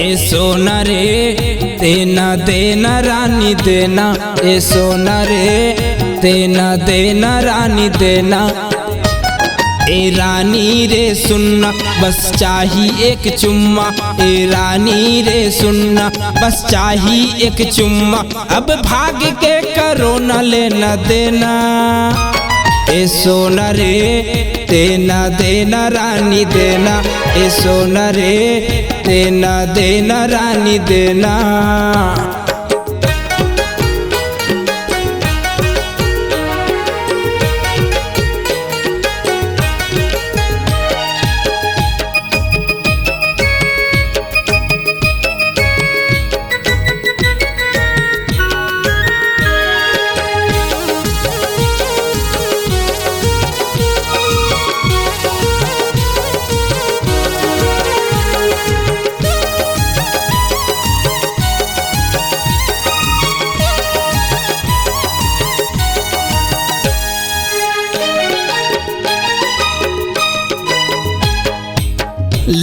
ए सोना रे देना देना रानी देना, ए सोना रे देना देना रानी देना। ए रानी रे सुनना बस चाही एक चुम्मा, ए रानी रे सुनना बस चाही एक चुम्मा। अब भाग के करो न लेना देना, ए सोना रे देना देना रानी देना, ए सोना रे देना देना रानी देना।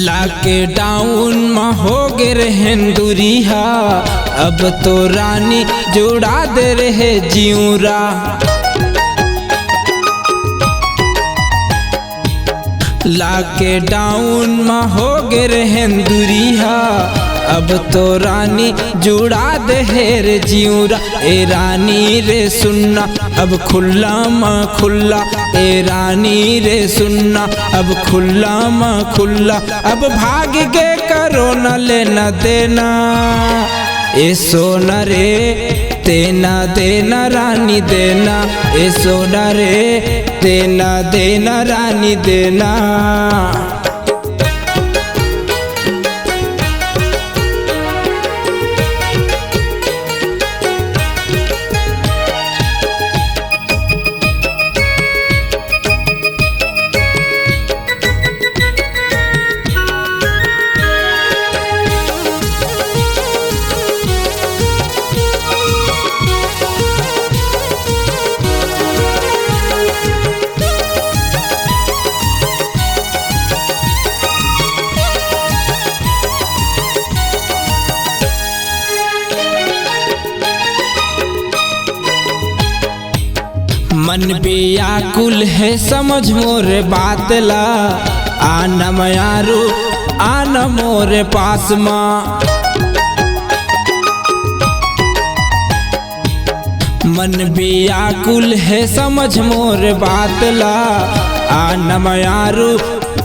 लॉकडाउन में हो गे रहंदुरिया, अब तो रानी जुड़ा दे रहे जियूरा। लॉकडाउन में हो गे रहंदुरिया, अब तो रानी जुड़ा दे रे जियूरा। ए रानी रे सुनना अब खुल्ला माँ खुल्ला, ए रानी रे सुनना अब खुल्ला माँ खुल्ला। अब भाग के करो न लेना देना, ए सोना रे देना देना रानी देना, ए सोना रे देना देना रानी देना। मन व्याकुल है समझ मोर बात ला, आना मयारू आना मोर पास माँ। मन व्याकुल है समझ मोर बात ला, आना मयारू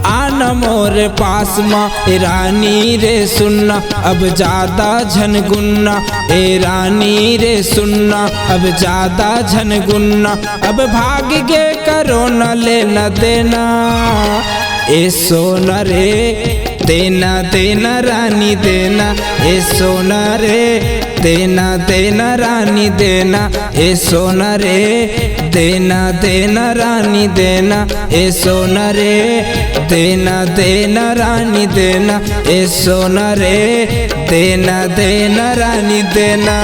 आना मोर पास माँ। ए रानी रे सुनना अब ज्यादा झनगुन्ना, ए रानी रे सुनना अब ज्यादा झनगुन्ना। अब भाग के करो न लेना देना, ए सोना रे देना देना रानी देना, ए सोना रे देना देना रानी देना, ए सोना रे देना देना रानी देना, ए सोना रे देना देना रानी देना, ए सोना रे देना देना रानी देना।